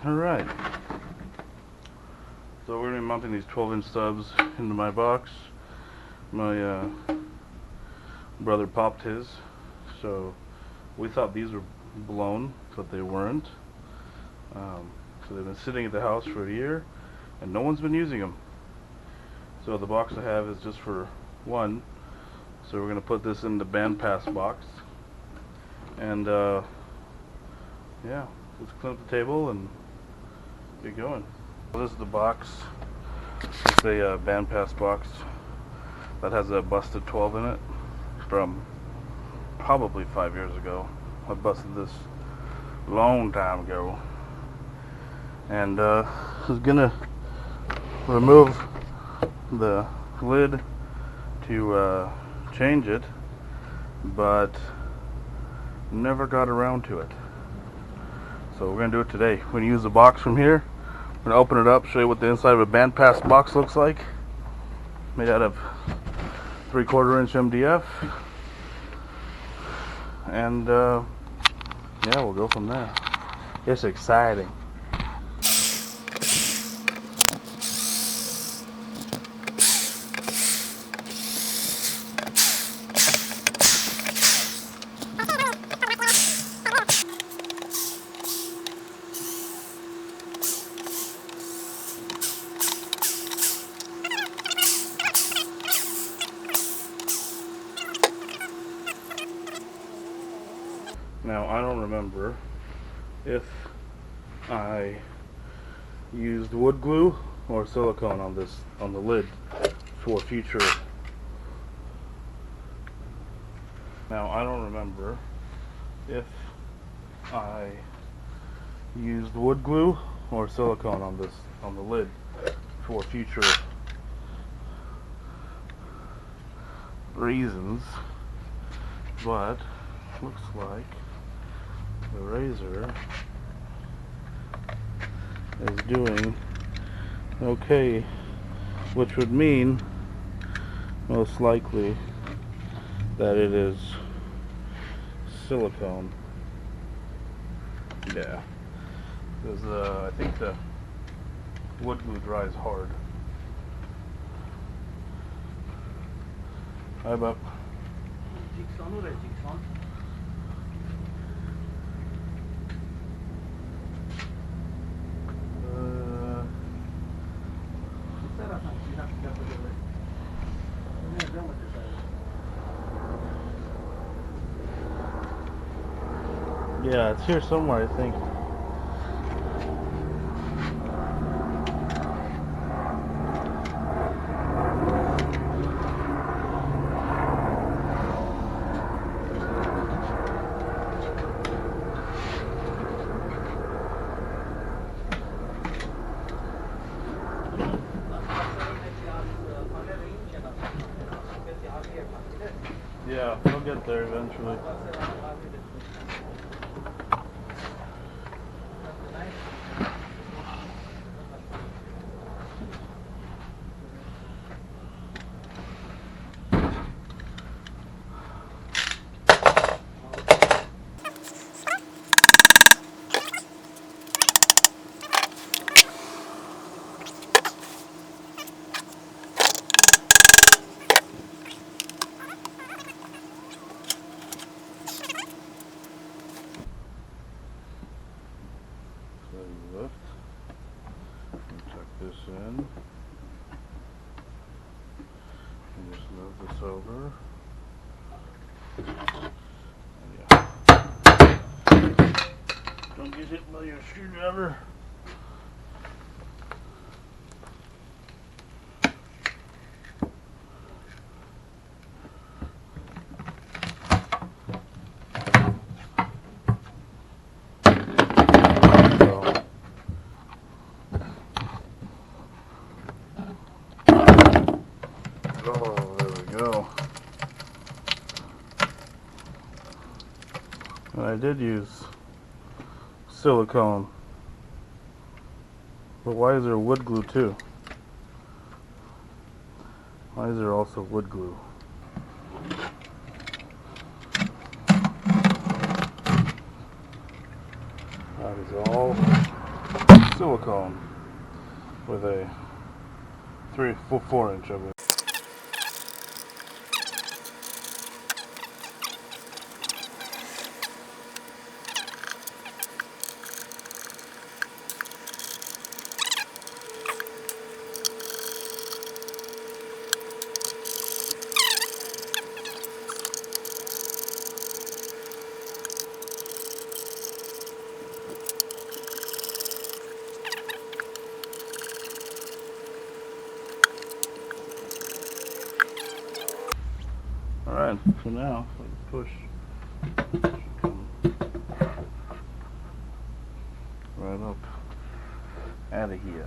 Alright, so we're going to be mounting these 12-inch stubs into my box. My brother popped his, so we thought these were blown, but they weren't. So they've been sitting at the house for a year, and no one's been using them. So the box I have is just for one, so we're going to put this in the Bandpass Box. And yeah, let's clean up the table and get going. So this is the box. It's a Bandpass Box that has a busted 12 in it from probably 5 years ago. I busted this long time ago, and I was gonna remove the lid to change it, but never got around to it. So we're gonna do it today. We're gonna use the box from here. We're gonna open it up, show you what the inside of a Bandpass box looks like. Made out of 3/4 inch MDF. And yeah, we'll go from there. It's exciting. Now, I don't remember if I used wood glue or silicone on the lid for future. Now, I don't remember if I used wood glue or silicone on the lid for future reasons, but looks like the razor is doing okay, which would mean most likely that it is silicone. Yeah, because I think the wood glue dries hard. Hi, Bob. Yeah, it's here somewhere, I think. Yeah, we'll get there eventually. Lift and tuck this in, and just move this over. And yeah, don't get hit by your screwdriver. Oh, there we go. And I did use silicone. But why is there wood glue too? Why is there also wood glue? That is all silicone with a 4 inch of it. Alright, so now let's push. Come right up out of here.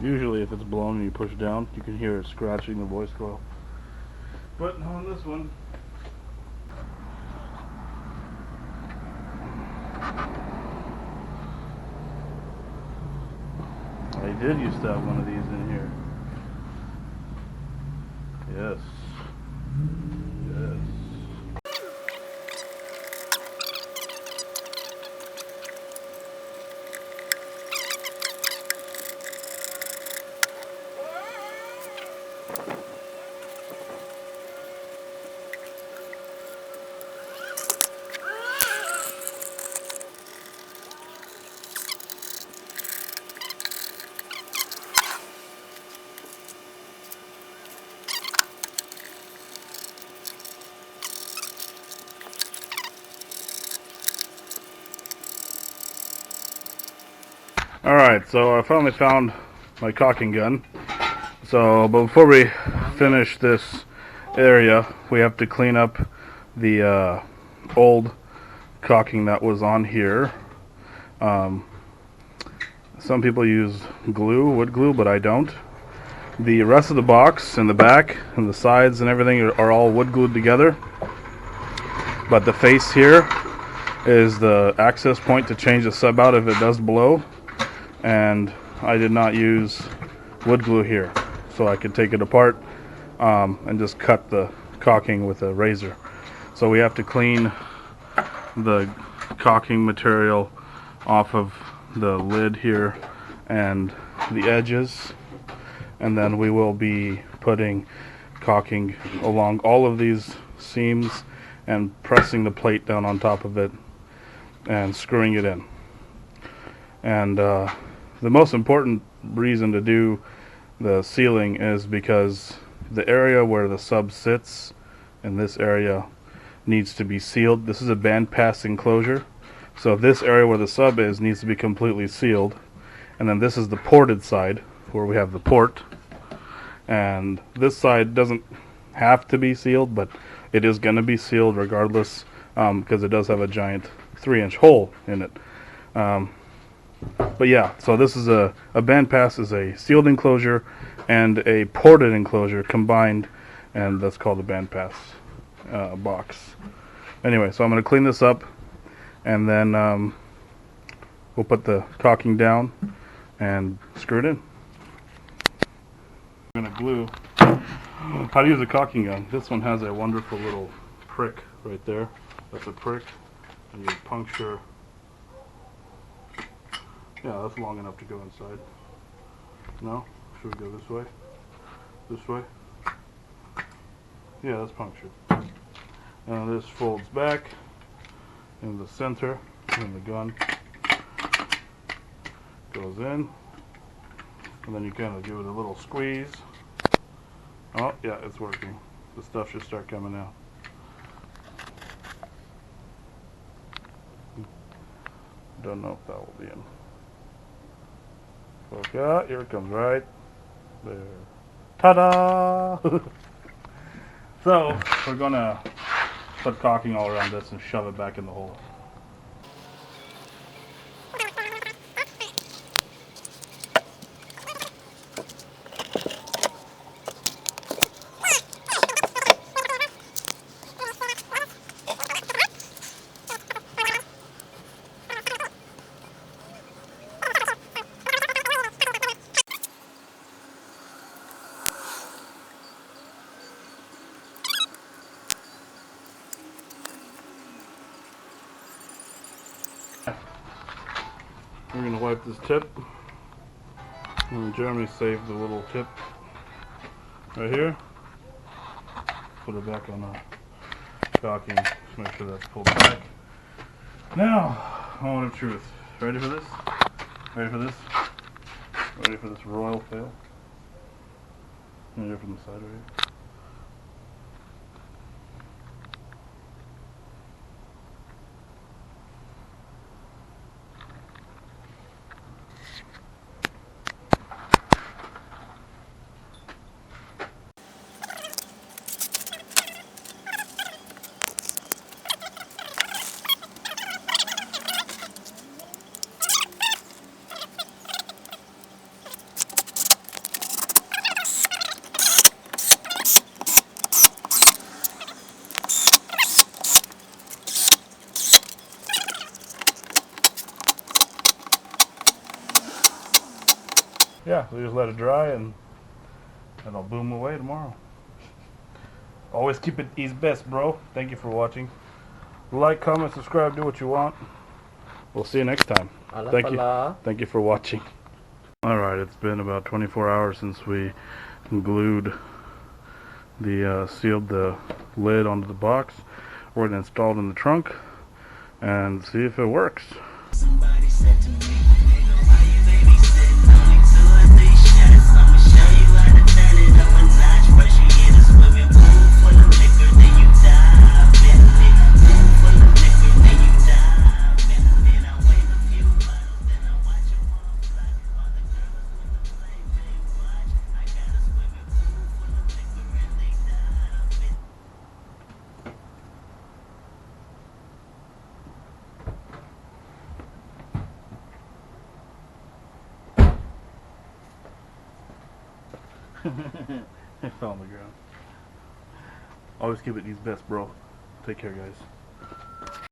Usually if it's blown and you push down, you can hear it scratching the voice coil. But on this one, I did used to have one of these in here. Yes. Yes. Alright, so I finally found my caulking gun. So, but before we finish this area, we have to clean up the old caulking that was on here. Some people use glue, wood glue, but I don't. The rest of the box and the back and the sides and everything are all wood glued together. But the face here is the access point to change the sub out if it does blow. And I did not use wood glue here, so I could take it apart and just cut the caulking with a razor. So we have to clean the caulking material off of the lid here and the edges, and then we will be putting caulking along all of these seams and pressing the plate down on top of it and screwing it in. And the most important reason to do the sealing is because the area where the sub sits in this area needs to be sealed. This is a bandpass enclosure, so this area where the sub is needs to be completely sealed. And then this is the ported side where we have the port, and this side doesn't have to be sealed, but it is going to be sealed regardless, because it does have a giant 3-inch hole in it. But yeah, so this is a bandpass is a sealed enclosure and a ported enclosure combined, and that's called a bandpass box. Anyway, so I'm going to clean this up, and then we'll put the caulking down and screw it in. I'm going to glue. How to use a caulking gun. This one has a wonderful little prick right there. That's a prick, and you puncture. Yeah, that's long enough to go inside. No? Should we go this way? This way? Yeah, that's punctured. And this folds back in the center, and the gun goes in. And then you kind of give it a little squeeze. Oh, yeah, it's working. The stuff should start coming out. Don't know if that will be in. Okay, here it comes right there. Ta-da! So, we're gonna put caulking all around this and shove it back in the hole. We're gonna wipe this tip. And Jeremy saved the little tip right here. Put it back on the caulking. Just make sure that's pulled back. Now, moment of truth. Ready for this? Ready for this? Ready for this royal fail? Here from the side right here. Yeah, we just let it dry and it'll boom away tomorrow. Always keep it ease best, bro. Thank you for watching. Like, comment, subscribe, do what you want. We'll see you next time. Thank you. Thank you for watching. Alright, it's been about 24 hours since we glued the sealed the lid onto the box. We're gonna install it in the trunk and see if it works. Somebody said to me, it fell on the ground. Always keep it ease best, bro. Take care, guys.